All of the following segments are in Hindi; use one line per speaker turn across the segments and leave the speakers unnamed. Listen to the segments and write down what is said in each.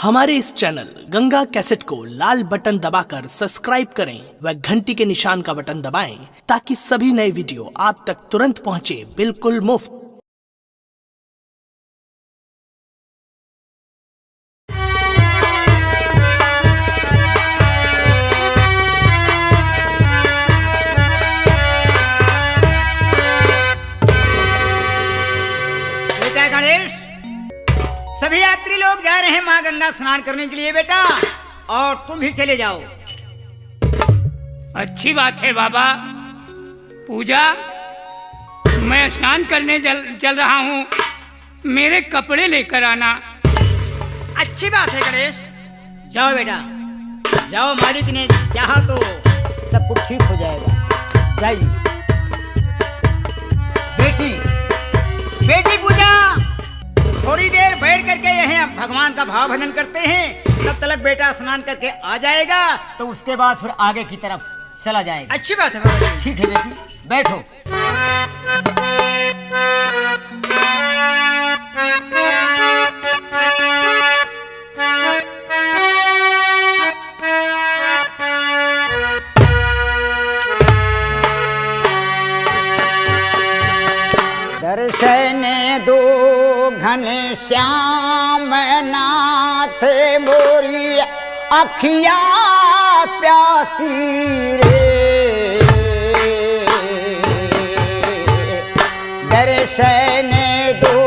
हमारे इस चैनल गंगा कैसेट को लाल बटन दबाकर सब्सक्राइब करें व घंटी के निशान का बटन दबाएं ताकि सभी नए वीडियो आप तक तुरंत पहुंचे बिल्कुल मुफ्त।
बेटा गणेश, सभी यात्री लोग जा रहे हैं माँ गंगा स्नान करने के लिए बेटा, और तुम भी चले जाओ।
अच्छी बात है बाबा। पूजा, मैं स्नान करने चल रहा हूँ, मेरे कपड़े लेकर आना।
अच्छी बात है गणेश।
जाओ बेटा जाओ, मालिक ने चाहा तो सब कुछ ठीक हो जाएगा। जाइए। बेटी बेटी पूजा, थोड़ी देर बैठ करके यहीं भगवान का भाव भजन करते हैं, तब तक बेटा स्नान करके आ जाएगा, तो उसके बाद फिर आगे की तरफ चला जाएगा।
अच्छी बात है बाबा जी।
ठीक है बेटी, बैठो। दर्शन दो घने श्याम नाथ मोरी अखिया प्यासी रे। दर्शन दो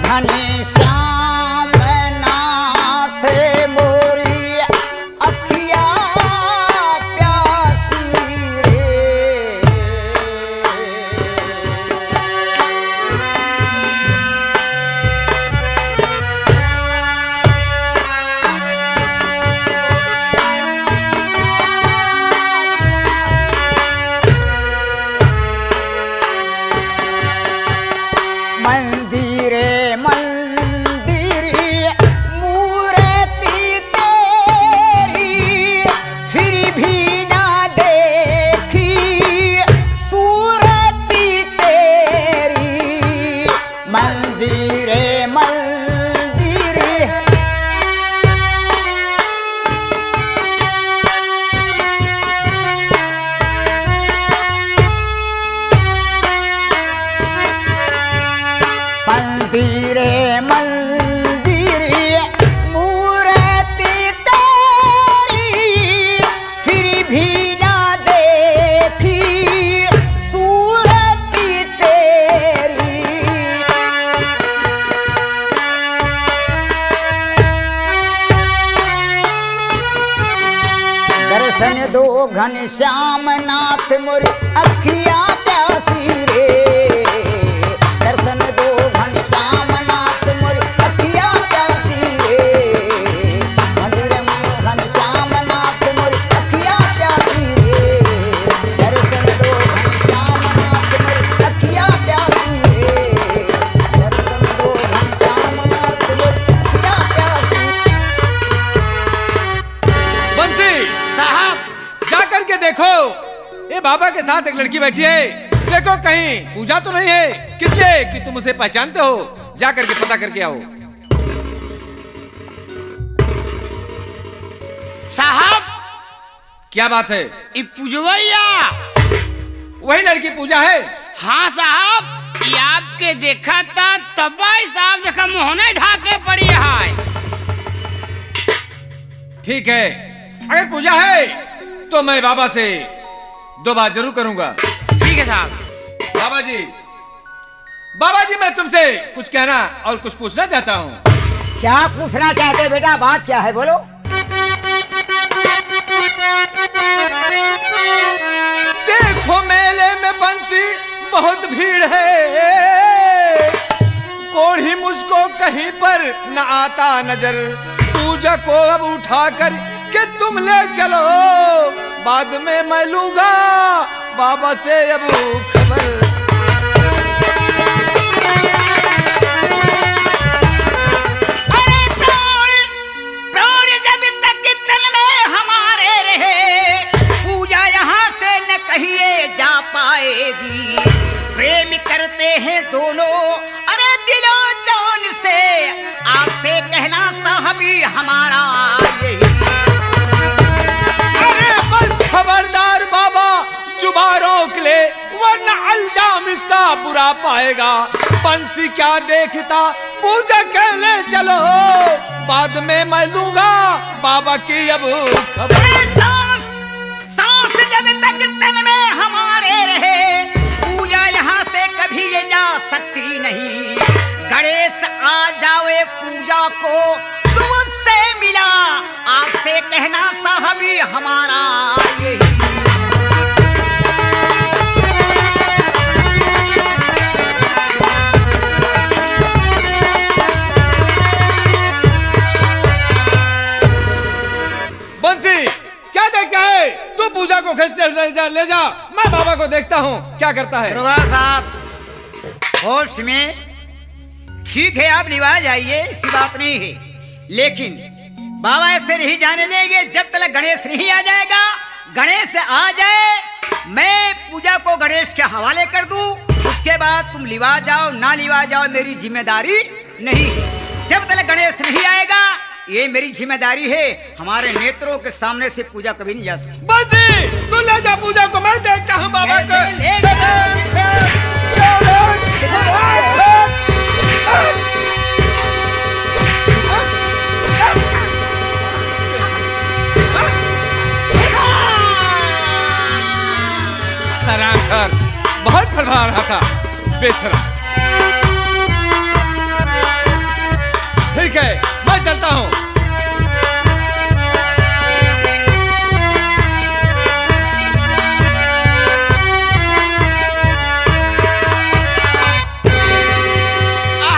घने श्याम नाथ मोरी अखिया प्यासी रे। मंदिरे मंदिरे मूर्ति तेरी, फिर भी ना देखी सूरती तेरी। मंदिरे मंदिरे मंदिरे मंदिरे मूर्ति तेरी, फिर भी ना देखी सूरती तेरी। दर्शन दो घनश्याम नाथ मोरी अखिया प्यासी रे। दर्शन दो घनश्याम नाथ मोरी अखिया प्यासी रे। मंदिर में घनश्याम नाथ मोरी अखिया प्यासी रे। दर्शन दो घनश्याम नाथ मोरी अखिया प्यासी रे। दर्शन दो घनश्याम नाथ मोरी अखिया प्यासी।
बंसी
साहब,
जा करके देखो, ये बाबा के साथ एक लड़की बैठी है। देखो कहीं पूजा तो नहीं है, किसलिए कि तुम उसे पहचानते हो। जा करके पता करके आओ।
साहब,
क्या बात है?
ये पूजवैया।
वही लड़की पूजा है?
हाँ साहब, ये आपके देखा था तबाई साहब देखा मोहने ढाके पड़ी है।
ठीक है, अगर पूजा है तो मैं बाबा से दो बात जरूर करूंगा।
ठीक है साहब।
बाबा जी मैं तुमसे कुछ कहना और कुछ पूछना चाहता हूँ।
क्या पूछना चाहते बेटा? बात क्या है, बोलो।
देखो मेले में बंसी बहुत भीड़ है, कोढ़ी मुझको कहीं पर न आता नजर। पूजा को अब उठाकर के तुम ले चलो, बाद में मैं लूंगा बाबा से अब खबर।
अरे प्राण जब तक तन में हमारे रहे, पूजा यहाँ से न कहिए जा पाएगी। प्रेम करते हैं दोनों, अरे दिलो जान से, आपसे कहना साहबी भी हमारा यही।
अरे बस खबरदार बाबा, जुबा रोक ले वरना अल्जाम इसका बुरा पाएगा। बंसी क्या देखता, पूजा कर ले चलो, बाद में मैं लूंगा बाबा की अब खबर।
सांस सांस जब तक तन में हमारे रहे, पूजा यहाँ से कभी ये जा सकती नहीं। गणेश आ जाओ पूजा को तुम उससे मिला, आज से कहना साहबी हमारा यही।
क्या देखता है तू? पूजा को खींचते ले जा, मैं बाबा को देखता हूँ क्या करता है।
दरोगा साहब होश में, ठीक है आप लिवा जाइए, ऐसी बात नहीं है, लेकिन बाबा ऐसे नहीं जाने देंगे जब तक गणेश नहीं आ जाएगा। गणेश आ जाए मैं पूजा को गणेश के हवाले कर दूं, उसके बाद तुम लिवा जाओ ना लिवा जाओ मेरी जिम्मेदारी नहीं है। जब तक गणेश नहीं आएगा ये मेरी जिम्मेदारी है, हमारे नेत्रों के सामने से पूजा कभी नहीं जा सकती।
बंसी तू ले जा पूजा को, मैं देखता हूँ बाबा को।
ले जा।
आराम कर, बहुत फड़फड़ा रहा था बेशरम। ठीक है मैं चलता हूँ।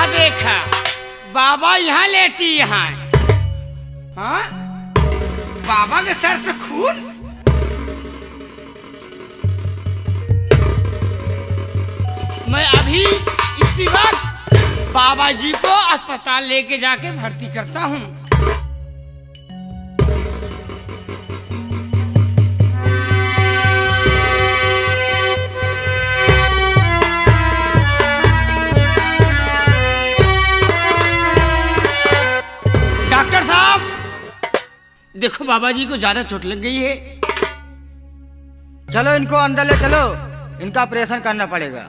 देखा बाबा यहाँ लेटी यहाँ। हाँ बाबा के सर से खून। मैं अभी इसी वक्त बाबा जी को अस्पताल लेके जाके भर्ती करता हूँ। डॉक्टर साहब देखो बाबा जी को ज्यादा चोट लग गई है।
चलो इनको अंदर ले चलो, इनका ऑपरेशन करना पड़ेगा।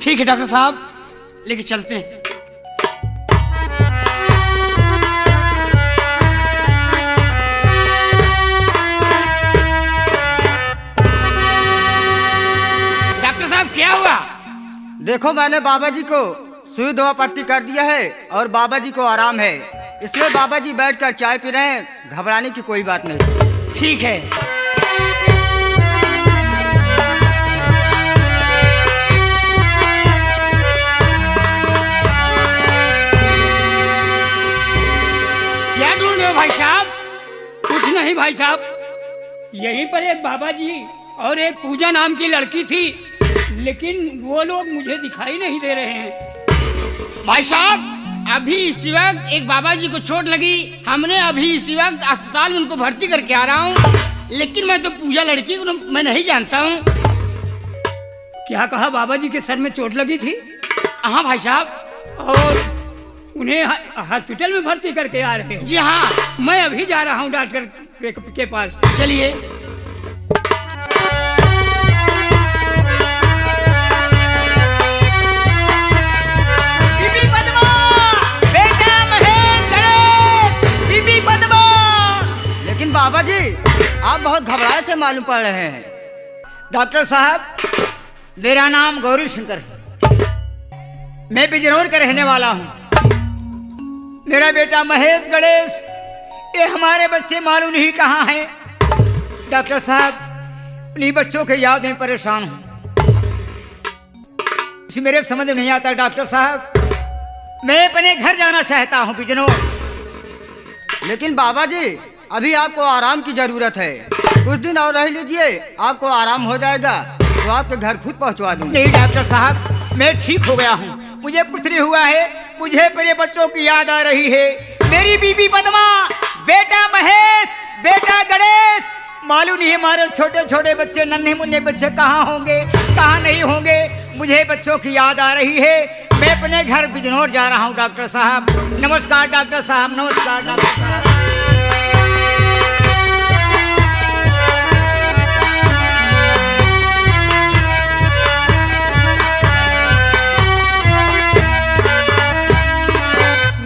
ठीक है डॉक्टर साहब लेके चलते हैं। डॉक्टर साहब क्या हुआ?
देखो मैंने बाबा जी को सुई दवा पट्टी कर दिया है और बाबा जी को आराम है, इसलिए बाबा जी बैठकर चाय पी रहे हैं, घबराने की कोई बात नहीं।
ठीक है। क्या ढूंढ रहे हो भाई साहब?
कुछ नहीं भाई साहब, यहीं पर एक बाबा जी और एक पूजा नाम की लड़की थी, लेकिन वो लोग मुझे दिखाई नहीं दे रहे हैं।
भाई साहब अभी इसी वक्त एक बाबा जी को चोट लगी, हमने अभी इसी वक्त अस्पताल में उनको भर्ती करके आ रहा हूँ, लेकिन मैं तो पूजा लड़की को मैं नहीं जानता हूँ।
क्या कहा? बाबा जी के सर में चोट लगी थी
हाँ भाई साहब।
और उन्हें हॉस्पिटल में भर्ती करके आ रहे हैं?
जी हाँ।
मैं अभी जा रहा हूँ डॉक्टर के पास।
चलिए।
बीबी पद्मा, बेटा महेश, गणेश, बीबी पद्मा। लेकिन बाबा जी आप बहुत घबराए से मालूम पड़ रहे हैं। डॉक्टर साहब मेरा नाम गौरी शंकर है, मैं बिजनौर का रहने वाला हूँ। मेरा बेटा महेश, गणेश, ये हमारे बच्चे मालूम नहीं कहाँ हैं। डॉक्टर साहब इन्हीं बच्चों के याद में परेशान हूँ, मेरे समझ नहीं आता। डॉक्टर साहब मैं अपने घर जाना चाहता हूँ बिजनौर। लेकिन बाबा जी अभी आपको आराम की जरूरत है, कुछ दिन और रह लीजिए, आपको आराम हो जाएगा तो आपके घर खुद पहुँचवा दूंगा। नहीं डॉक्टर साहब मैं ठीक हो गया हूँ, मुझे कुछ नहीं हुआ है, मुझे मेरे बच्चों की याद आ रही है। मेरी बीबी पद्मा, बेटा महेश, बेटा गणेश, मालूम नहीं हमारे छोटे छोटे बच्चे, नन्हे मुन्ने बच्चे कहाँ होंगे कहाँ नहीं होंगे, मुझे बच्चों की याद आ रही है। मैं अपने घर बिजनौर जा रहा हूँ डॉक्टर साहब। नमस्कार डॉक्टर साहब, नमस्कार डॉक्टर साहब।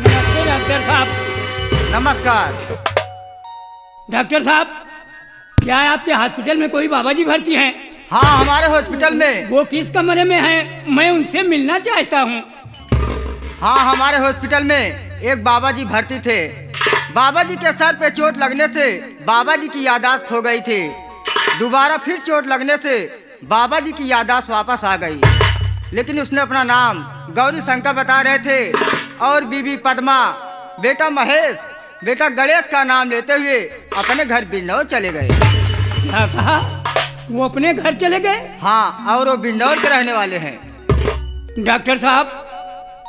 नमस्ते डॉक्टर साहब।
नमस्कार।
डॉक्टर साहब, क्या आपके हॉस्पिटल में कोई बाबा जी भर्ती हैं?
हाँ, हमारे हॉस्पिटल में।
वो किस कमरे में हैं? मैं उनसे मिलना चाहता हूँ।
हाँ, हमारे हॉस्पिटल में एक बाबा जी भर्ती थे। बाबा जी के सर पे चोट लगने से बाबा जी की याददाश्त खो गई थी। दोबारा फिर चोट लगने से बाबा जी की याददाश्त वापस आ गई। लेकिन उसने अपना नाम गौरी शंकर बता रहे थे और बीबी पद्मा, बेटा महेश, बेटा गणेश का नाम लेते हुए अपने घर बिजनौर चले गए।
क्या कहा? वो अपने घर चले गए?
हाँ, और वो बिजनौर के रहने वाले हैं।
डॉक्टर साहब,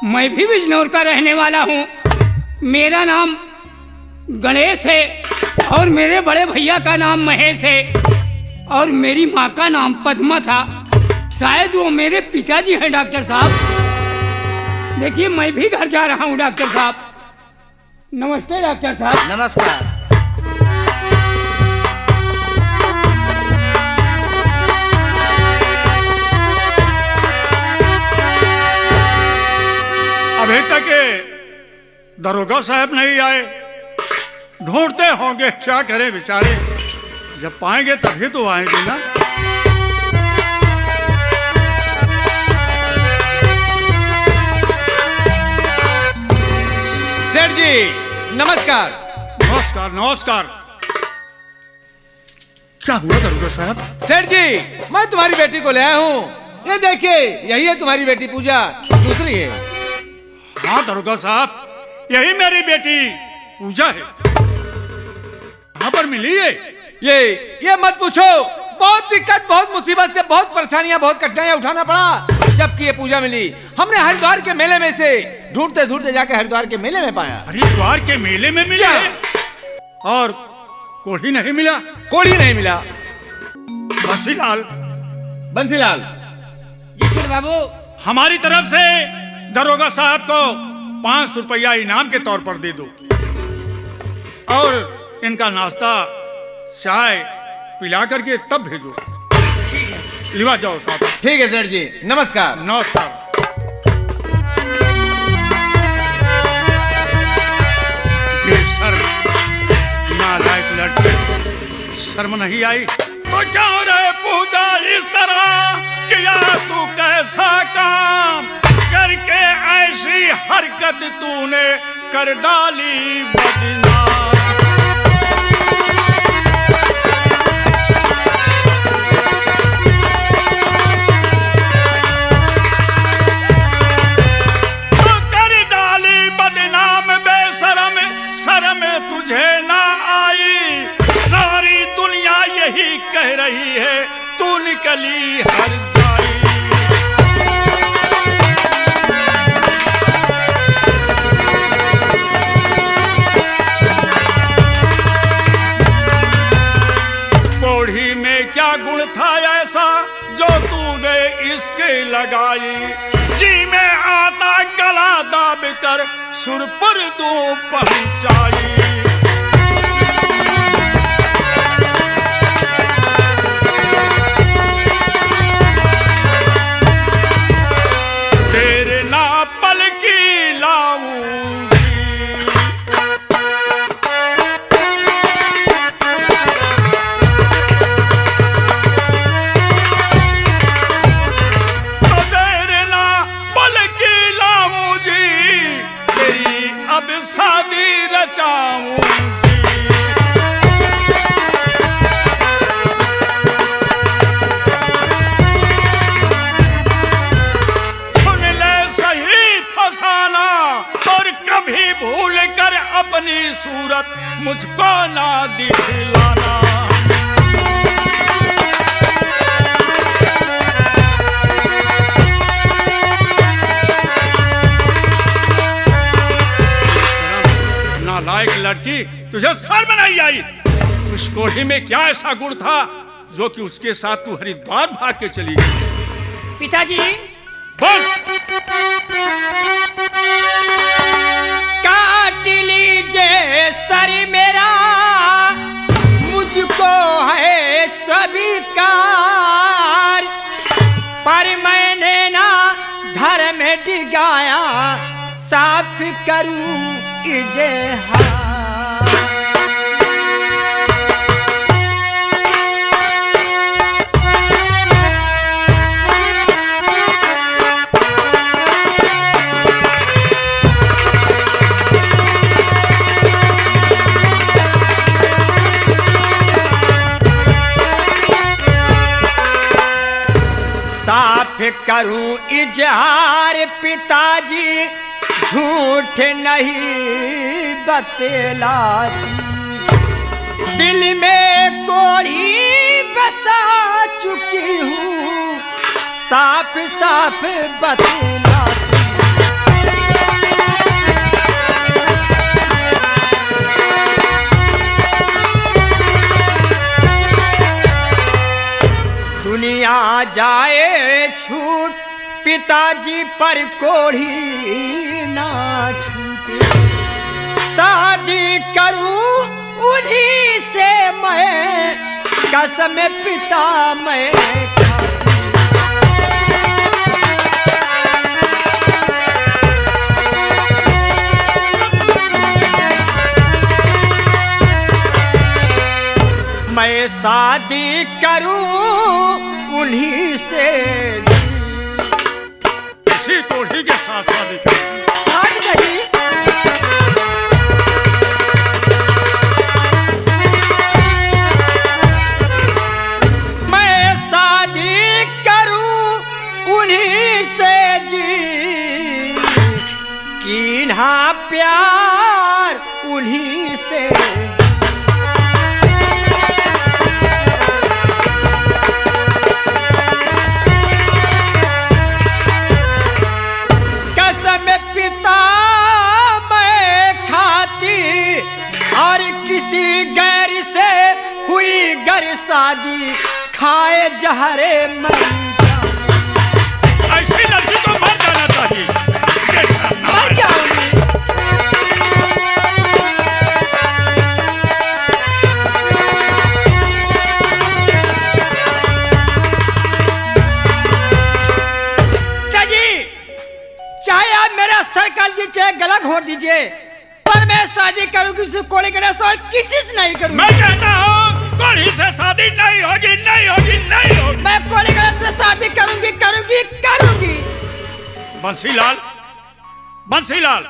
मैं भी बिजनौर का रहने वाला हूँ। मेरा नाम गणेश है और मेरे बड़े भैया का नाम महेश है और मेरी माँ का नाम पद्मा था। शायद वो मेरे पिताजी हैं डॉक्टर साहब। देखिए, मैं भी घर जा रहा हूँ डॉक्टर साहब। नमस्ते डॉक्टर साहब।
नमस्कार।
अभी तक दरोगा साहब नहीं आए। ढूंढते होंगे, क्या करें बेचारे। जब पाएंगे तभी तो आएंगे ना।
सेठ जी नमस्कार।
नमस्कार नमस्कार। क्या हुआ दरोगा साहब?
सेठ जी, मैं तुम्हारी बेटी को ले आया हूँ। ये देखिए, यही है तुम्हारी बेटी पूजा, दूसरी है।
हाँ दरोगा साहब, यही मेरी बेटी पूजा है। कहाँ पर मिली है?
ये मत पूछो। बहुत दिक्कत, बहुत मुसीबत से, बहुत परेशानियां, बहुत कठिनाइयां उठाना पड़ा जबकि ये पूजा मिली। हमने हरिद्वार के मेले में से ढूंढते ढूंढते जाके हरिद्वार के मेले में पाया।
हरिद्वार के मेले में मिला है? और कोढ़ी नहीं मिला?
कोढ़ी नहीं मिला।
बंसीलाल,
बंसीलाल
जी सेठ बाबू।
हमारी तरफ से दरोगा साहब को 500 रुपया इनाम के तौर पर दे दो और इनका नाश्ता चाय पिला करके तब भेजो। लिवा जाओ साहब।
ठीक है सेठ जी, नमस्कार।
नमस्कार। बेशर्म, नालायक लड़के, शर्म नहीं आई तो क्या रे पूजा इस तरह किया तू कैसा काम करके ऐसी हरकत तूने कर डाली बदनाम। शर्म तुझे ना आई, सारी दुनिया यही कह रही है तू निकली हर जाई। कोढ़ी में क्या गुण था ऐसा जो तूने इसके लगाई। जी में आता गला दाब कर सुर पर दो पहुंचाई। तेरे ना पल की लाऊंगी, अब शादी रचाऊंगी। सुन ले सही फसाना और कभी भूल कर अपनी सूरत मुझको ना दिखलाना। नालायक लड़की, तुझे शर्म नहीं आई? उस कोढ़ी में क्या ऐसा गुण था जो कि उसके साथ तू हरिद्वार भाग के चली गई?
पिताजी,
बोल।
काट लीजिए सर मेरा, मुझको है स्वीकार, पर मैंने ना धर्म डिगाया, साफ करूं इजहार। साफ करूं इजहार पिताजी, झूठ नहीं बतलाती, दिल में कोड़ी बसा चुकी हूँ, साफ साफ बतलाती। दुनिया जाए छूट पिताजी पर कोढ़ी ना छूटे, शादी करूं उन्हीं से मैं, कसम पिता मैं मैं शादी करूं उन्हीं से।
इसी कोढ़ी के साथ शादी कर।
मैं शादी करूं उन्हीं से जी, कीन्हा प्यार उन्हीं से। पिता मैं खाती और किसी गैर से हुई गर शादी, खाए जहरे मर
ऐसी लड़की को मर जाना चाहिए।
मर जाऊंगी। चाहे आप मेरा सर काट दीजिए, चाहे गला घोट दीजिए, पर मैं शादी करूंगी सिर्फ कोढ़ी गणेश और किसी से नहीं करूंगी।
मैं कहता हूँ कोढ़ी से शादी नहीं होगी, नहीं होगी, नहीं होगी।
मैं कोढ़ी गणेश से शादी करूंगी, करूंगी, करूंगी।
बंसीलाल, बंसीलाल,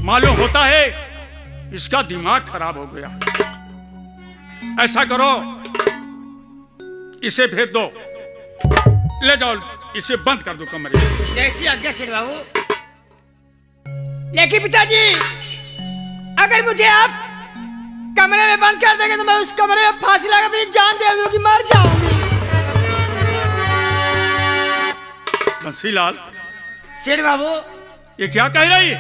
मालूम होता है इसका दिमाग खराब हो गया। ऐसा करो, इसे भेज दो, ले जाओ, इसे बंद कर दो कमरे में।
जैसी आज्ञा सेठ बाबू। लेकिन पिताजी, अगर मुझे आप कमरे में बंद कर देंगे तो मैं उस कमरे में फांसी लगा अपनी जान दे दूंगी, मर जाऊंगी।
बंसीलाल,
सेठ बाबू,
ये क्या कह रही है?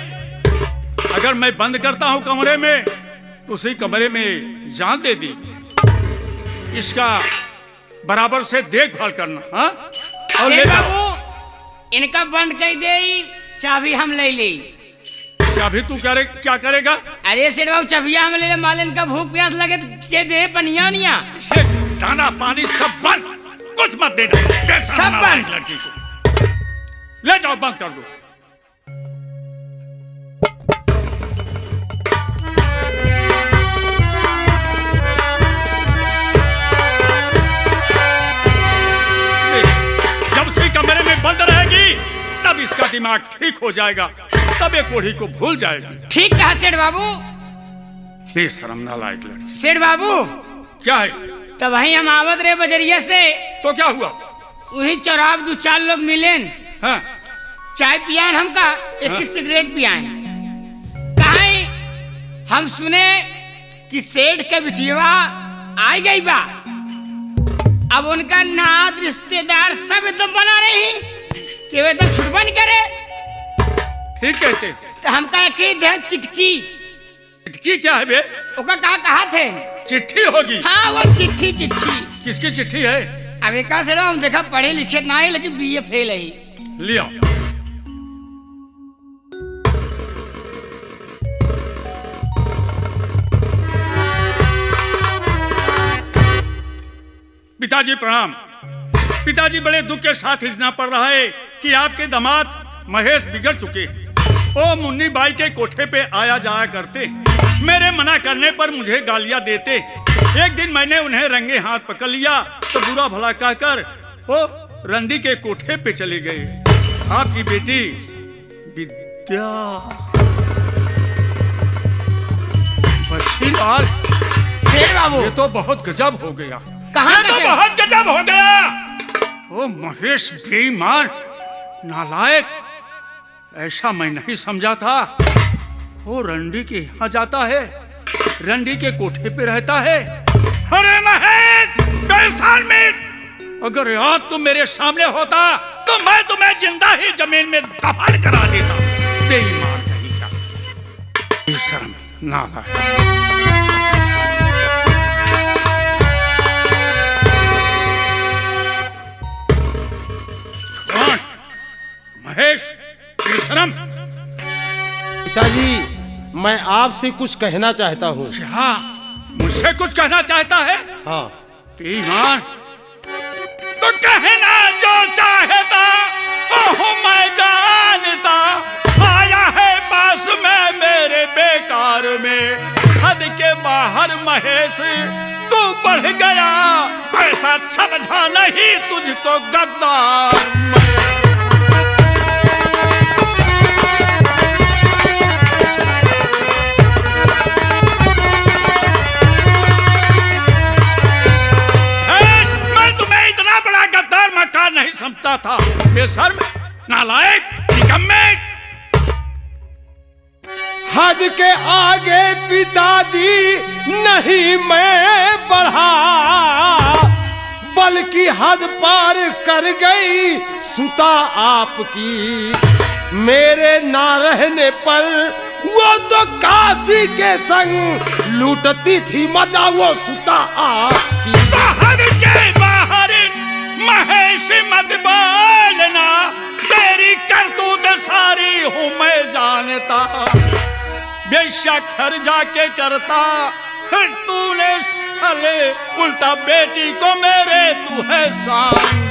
अगर मैं बंद करता हूं कमरे में तो उसी कमरे में जान दे दी। इसका बराबर से देखभाल करना। हाँ, और ले
बाबू, इनका बंद कर दे, चाबी हम ले ली।
चाबी तू क्या करेगा?
अरे सेठ बाबू, चाबिया हम ले ले, मालिन का भूख प्यास लगे तो के दे पनिया निया।
इसे दाना पानी सब बंद, कुछ मत देना।
सब बंद।
लड़की को ले जाओ, बंद कर दो। कमरे में बंद रहेगी तब इसका दिमाग ठीक हो जाएगा, तब ये कोढ़ी को भूल जाएगी।
ठीक कहा सेठ बाबू।
बेशरम नालायक लड़की।
सेठ बाबू,
क्या है?
तब वहीं हम आवत रहे बजरिया से,
तो क्या हुआ?
वही चौराहा दो चार लोग मिले।
हाँ?
चाय पियान हमका, एक सिगरेट पियान। कहा हम सुने कि सेठ के बिटिया आई गई बा, अब उनका नात रिश्तेदार सब एकदम बना रही कि वे एकदम छुटबा नहीं करे।
ठीक कहते।
तो हम कहा कि चिट्ठी।
चिट्ठी क्या है बे?
ओका कहा थे?
चिट्ठी होगी।
हाँ, वो चिट्ठी।
किसकी चिट्ठी है?
अब एक से हम देखा पढ़े लिखे ना है लेकिन बीए फेल है।
लिया। पिताजी प्रणाम। पिताजी बड़े दुख के साथ हिलना पड़ रहा है कि आपके दामाद महेश बिगड़ चुके हैं। ओ मुन्नी बाई के कोठे पे आया जाया करते हैं। मेरे मना करने पर मुझे गालियां देते हैं। एक दिन मैंने उन्हें रंगे हाथ पकड़ लिया तो बुरा भला कहकर वो रंडी के कोठे पे चले गए। आपकी बेटी विद्या बशीलाल,
शेर बाबू
ये तो बहुत गजब हो गया।
कहाँ
ये तो
गजब?
बहुत गजब हो गया। ओ महेश बेईमान नालायक, ऐसा मैं नहीं समझा था। वो रंडी के यहाँ जाता है, रंडी के कोठे पे रहता है। अरे महेश बेईमान में, अगर आज तुम मेरे सामने होता तो मैं तुम्हें जिंदा ही जमीन में दफन करा देता। बेईमान कहीं क्या, बेशर्म नालायक। कौन? महेश बेशर्म।
पिताजी, मैं आपसे कुछ कहना चाहता हूँ।
क्या मुझसे कुछ कहना चाहता है?
हाँ।
बेईमान, तो कहना जो चाहता ओह मैं जानता। आया है पास में मेरे बेकार में, हद के बाहर महेश तू बढ़ गया। ऐसा समझा नहीं तुझको गद्दार मैं। नहीं समझता था। बेशर्म, नालायक, निकम्मे।
हद के आगे पिताजी नहीं मैं बढ़ा, बल्कि हद पार कर गई सुता आपकी। मेरे ना रहने पर वो तो काशी के संग लूटती थी मजा वो सुता आपकी।
तो हद के बाहर महेश मत बोलना, तेरी करतूत सारी हूँ मैं जानता। बेशक घर जाके करता फिर तूने साले उल्टा बेटी को मेरे तू है शांता।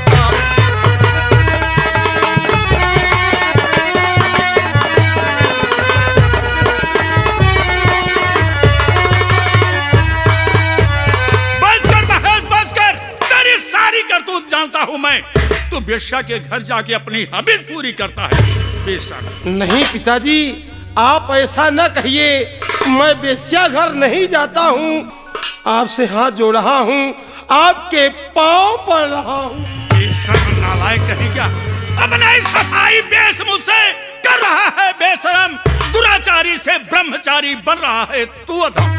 सारी करतूत जानता हूँ मैं। तू बेश्या के घर जाके अपनी हबीज पूरी करता है। बेशक
नहीं पिताजी, आप ऐसा न कहिए। मैं बेश्या घर नहीं जाता हूँ। आपसे हाथ जोड़ रहा हूँ, आपके पाँव पड़ रहा हूँ।
बेशक नालायक कहीं क्या, अपना सफाई बेस मुझसे कर रहा है। बेशरम, दुराचारी से ब्रह्मचारी बन रहा है तू। अधम,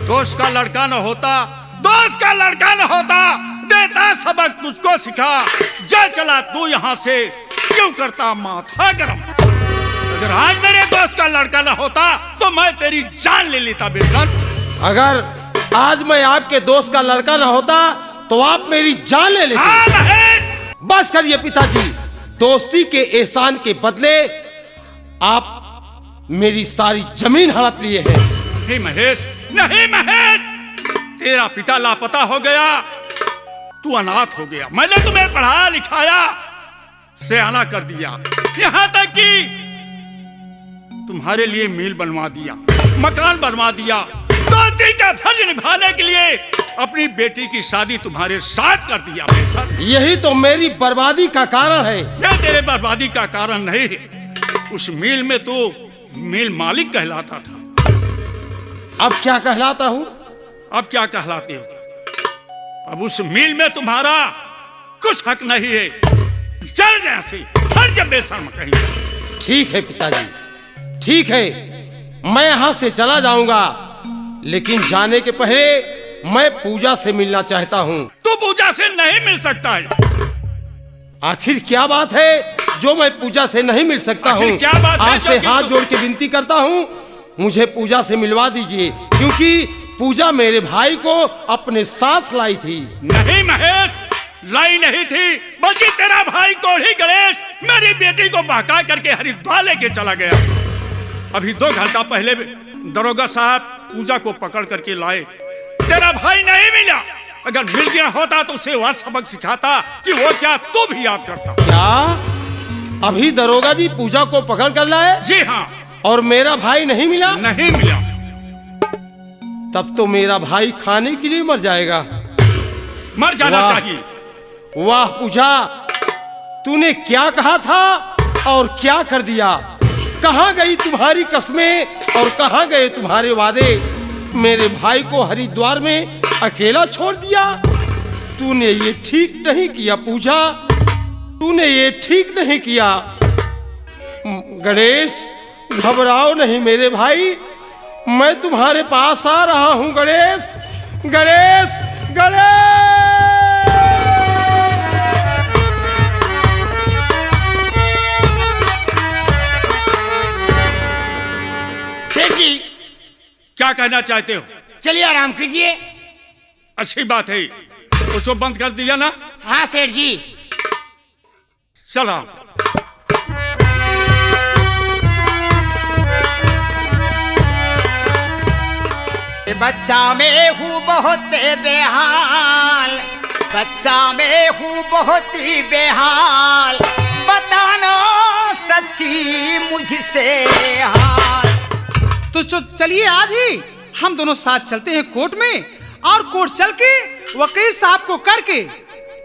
दोस्त का लड़का न होता, दोस्त का लड़का न होता, देता सबक तुझको सिखा। जा चला तू यहाँ से, क्यों करता माथा गरम। अगर आज मेरे दोस्त का लड़का न होता तो मैं तेरी जान ले लेता। बेशक,
अगर आज मैं आपके दोस्त का लड़का न होता तो आप मेरी जान ले लेते।
हाँ महेश,
बस करिए पिताजी। दोस्ती के एहसान के बदले आप मेरी सारी जमीन हड़प लिए हैं।
नहीं महेश, नहीं महेश, तेरा पिता लापता हो गया, तू अनाथ हो गया। मैंने तुम्हें पढ़ाया लिखाया, सयाना कर दिया, यहाँ तक कि तुम्हारे लिए मील बनवा दिया, मकान बनवा दिया। दोस्ती का फर्ज निभाने के लिए अपनी बेटी की शादी तुम्हारे साथ कर दिया।
यही तो मेरी बर्बादी का कारण है।
यह तेरे बर्बादी का कारण नहीं है। उस मील में तो मील मालिक कहलाता था।
अब क्या कहलाता हूँ?
अब क्या कहलाते हो? अब उस मील में तुम्हारा कुछ हक नहीं है। चल जैसे हर जब बेशर्म कहीं।
ठीक है पिताजी, ठीक है, मैं यहाँ से चला जाऊंगा, लेकिन जाने के पहले मैं पूजा से मिलना चाहता हूँ।
तू पूजा से नहीं मिल सकता है।
आखिर क्या बात है जो मैं पूजा से नहीं मिल सकता हूँ?
क्या बात है?
आपसे हाथ जोड़ के विनती करता हूँ, मुझे पूजा से मिलवा दीजिए, क्योंकि पूजा मेरे भाई को अपने साथ लाई थी।
नहीं महेश, लाई नहीं थी, बल्कि तेरा भाई कोढ़ी गणेश मेरी बेटी को बहका करके हरिद्वार लेके चला गया। अभी 2 घंटा पहले दरोगा साहब पूजा को पकड़ करके लाए। तेरा भाई नहीं मिला। अगर मिल गया होता तो उसे वह सबक सिखाता कि वो क्या तू भी याद करता।
क्या अभी दरोगा जी पूजा को पकड़ कर लाए?
जी हाँ।
और मेरा भाई नहीं मिला?
नहीं मिला।
तब तो मेरा भाई खाने के लिए मर जाएगा।
मर जाना
वाह।
चाहिए।
वाह पूजा, तूने क्या कहा था और क्या कर दिया? कहां गई तुम्हारी कस्में और कहां गए तुम्हारे वादे? मेरे भाई को हरिद्वार में अकेला छोड़ दिया। तूने ये ठीक नहीं किया पूजा, तूने ये ठीक नहीं किया। गणेश, घबराओ नहीं मेरे भाई, मैं तुम्हारे पास आ रहा हूं। गणेश, गणेश, गणेश।
सेठ जी,
क्या कहना चाहते हो?
चलिए आराम कीजिए।
अच्छी बात है। उसको बंद कर दिया ना?
हाँ सेठ जी।
चला।
बच्चा में हूँ बहुत बेहाल, बच्चा में हूँ बहुत ही बेहाल, बताना सच्ची मुझसे हाल।
तो चलिए आज ही हम दोनों साथ चलते हैं कोर्ट में, और कोर्ट चल के वकील साहब को करके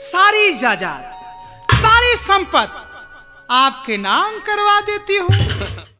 सारी जायदाद, सारी संपत्ति आपके नाम करवा देती हूँ।